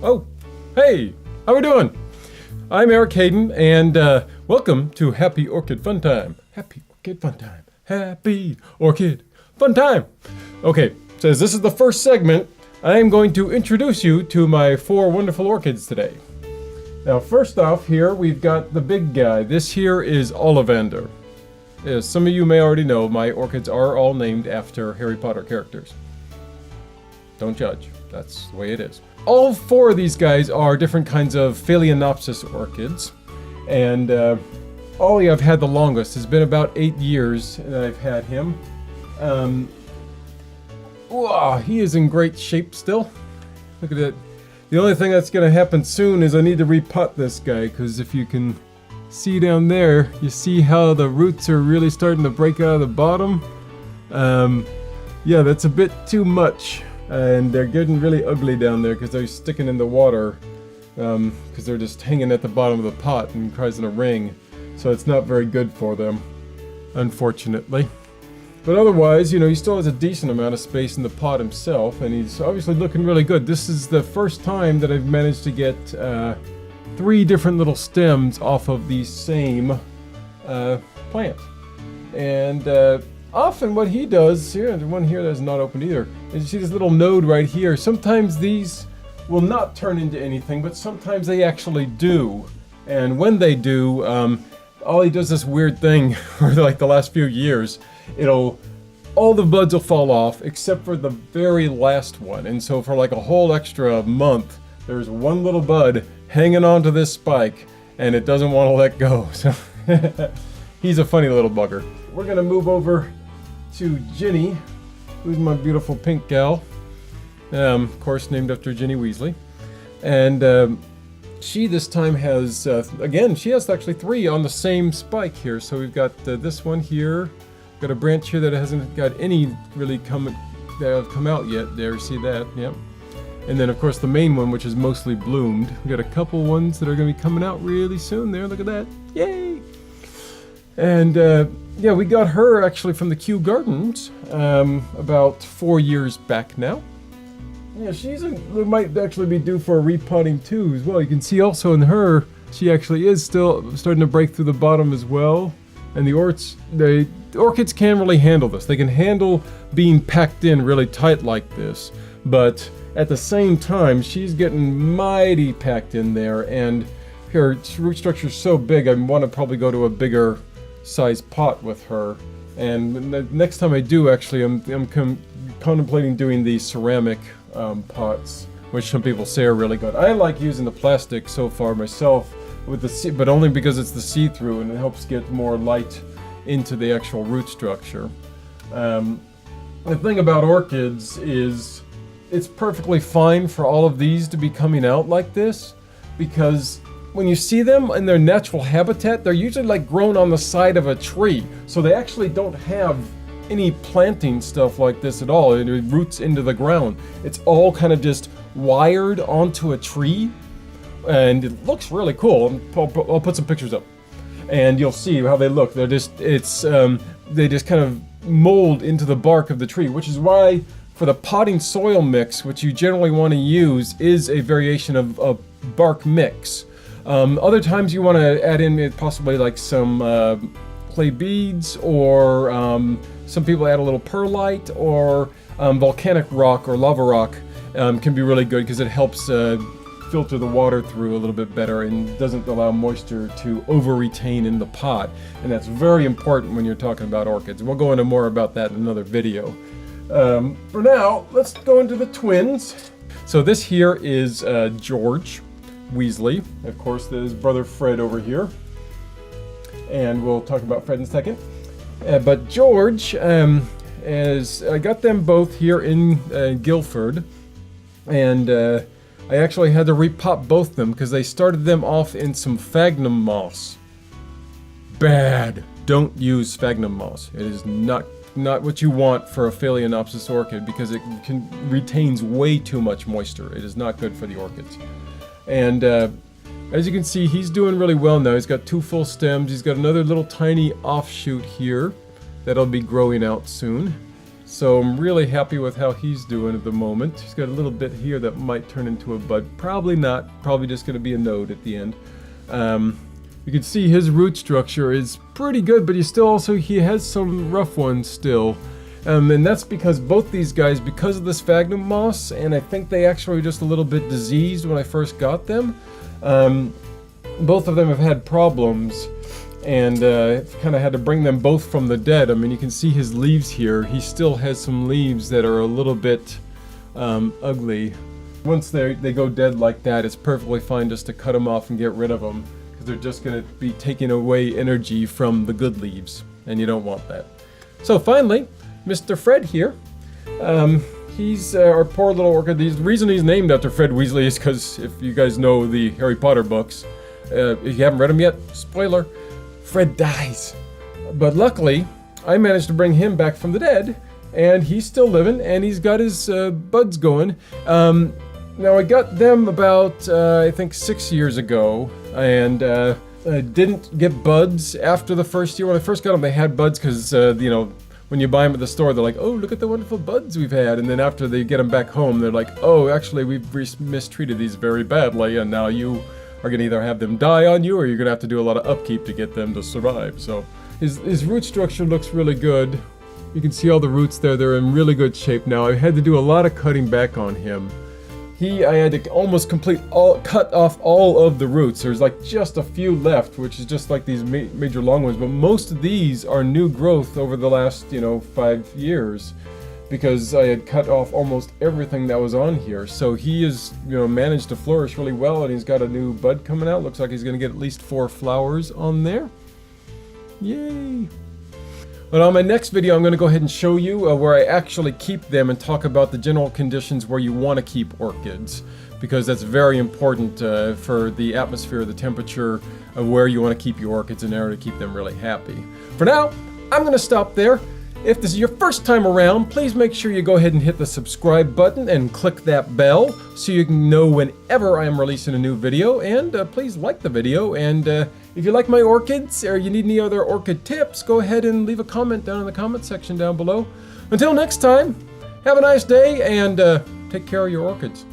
Oh, hey, how we doing? I'm Eric Hayden, and welcome to Happy Orchid Fun Time. Happy Orchid Fun Time. Happy Orchid Fun Time. Okay, so as this is the first segment, I am going to introduce you to my 4 wonderful orchids today. Now, first off here, we've got the big guy. This here is Ollivander. As some of you may already know, my orchids are all named after Harry Potter characters. Don't judge. That's the way it is. All 4 of these guys are different kinds of Phalaenopsis orchids. And Ollie I've had the longest. It's been about 8 years that I've had him. Wow, he is in great shape still. Look at it. The only thing that's going to happen soon is I need to repot this guy, because if you can see down there, you see how the roots are really starting to break out of the bottom. Yeah, that's a bit too much. And they're getting really ugly down there because they're sticking in the water, because they're just hanging at the bottom of the pot and causing a ring. So it's not very good for them, unfortunately. But otherwise, you know, he still has a decent amount of space in the pot himself, and he's obviously looking really good. This is the first time that I've managed to get 3 different little stems off of the same plant. And often what he does, here, the one here that's not open either, is you see this little node right here. Sometimes these will not turn into anything, but sometimes they actually do. And when they do, Ollie does this weird thing for like the last few years. All the buds will fall off except for the very last one. And so for like a whole extra month, there's one little bud hanging onto this spike, and it doesn't want to let go. So he's a funny little bugger. We're gonna move over to Ginny, who's my beautiful pink gal. Of course, named after Ginny Weasley. And she this time has, again, she has actually 3 on the same spike here. So we've got this one here, got a branch here that hasn't got any really come out yet. There, see that? Yep. And then, of course, the main one, which is mostly bloomed. We got a couple ones that are going to be coming out really soon there. Look at that. Yay! And yeah, we got her actually from the Kew Gardens about 4 years back now. Yeah, we might actually be due for a repotting too as well. You can see also in her, she actually is still starting to break through the bottom as well. And the orchids can really handle this. They can handle being packed in really tight like this. But at the same time, she's getting mighty packed in there, and her root structure is so big, I want to probably go to a bigger size pot with her. And the next time I do, actually, I'm contemplating doing these ceramic pots, which some people say are really good. I like using the plastic so far myself, but only because it's the see-through and it helps get more light into the actual root structure. The thing about orchids is it's perfectly fine for all of these to be coming out like this, because when you see them in their natural habitat, they're usually like grown on the side of a tree. So they actually don't have any planting stuff like this at all. It roots into the ground. It's all kind of just wired onto a tree, and it looks really cool. I'll put some pictures up, and you'll see how they look. They just kind of mold into the bark of the tree, which is why for the potting soil mix, which you generally want to use is a variation of a bark mix. Other times you want to add in possibly like some clay beads, or some people add a little perlite, or volcanic rock or lava rock can be really good because it helps filter the water through a little bit better and doesn't allow moisture to over-retain in the pot. And that's very important when you're talking about orchids. We'll go into more about that in another video. For now, let's go into the twins. So this here is George Weasley. Of course, there's brother Fred over here. And we'll talk about Fred in a second. But George, I got them both here in Guildford. And I actually had to repot both of them because they started them off in some sphagnum moss. Bad. Don't use sphagnum moss. It is not what you want for a Phalaenopsis orchid because it retains way too much moisture. It is not good for the orchids. And as you can see, he's doing really well now. He's got 2 full stems. He's got another little tiny offshoot here that'll be growing out soon. So I'm really happy with how he's doing at the moment. He's got a little bit here that might turn into a bud. Probably not. Probably just going to be a node at the end. You can see his root structure is pretty good, but he has some rough ones still. And that's because both these guys, because of the sphagnum moss, and I think they actually were just a little bit diseased when I first got them. Both of them have had problems, and kind of had to bring them both from the dead. I mean, you can see his leaves here. He still has some leaves that are a little bit ugly. Once they go dead like that, it's perfectly fine just to cut them off and get rid of them, because they're just going to be taking away energy from the good leaves, and you don't want that. So finally, Mr. Fred here. He's our poor little orchid. The reason he's named after Fred Weasley is because if you guys know the Harry Potter books, if you haven't read them yet, spoiler, Fred dies. But luckily, I managed to bring him back from the dead, and he's still living, and he's got his buds going. Now I got them about, I think 6 years ago, and I didn't get buds after the first year. When I first got them, they had buds because, you know, when you buy them at the store, they're like, oh, look at the wonderful buds we've had. And then after they get them back home, they're like, oh, actually, we've mistreated these very badly, and now you are going to either have them die on you, or you're going to have to do a lot of upkeep to get them to survive. So his root structure looks really good. You can see all the roots there. They're in really good shape now. I had to do a lot of cutting back on him. I had to almost cut off all of the roots. There's like just a few left, which is just like these major long ones. But most of these are new growth over the last, 5 years, because I had cut off almost everything that was on here. So he has, managed to flourish really well, and he's got a new bud coming out. Looks like he's going to get at least 4 flowers on there. Yay! But on my next video, I'm going to go ahead and show you where I actually keep them and talk about the general conditions where you want to keep orchids, because that's very important for the atmosphere, the temperature of where you want to keep your orchids in order to keep them really happy. For now, I'm going to stop there. If this is your first time around, please make sure you go ahead and hit the subscribe button and click that bell so you can know whenever I am releasing a new video. And please like the video. And if you like my orchids or you need any other orchid tips, go ahead and leave a comment down in the comment section down below. Until next time, have a nice day and take care of your orchids.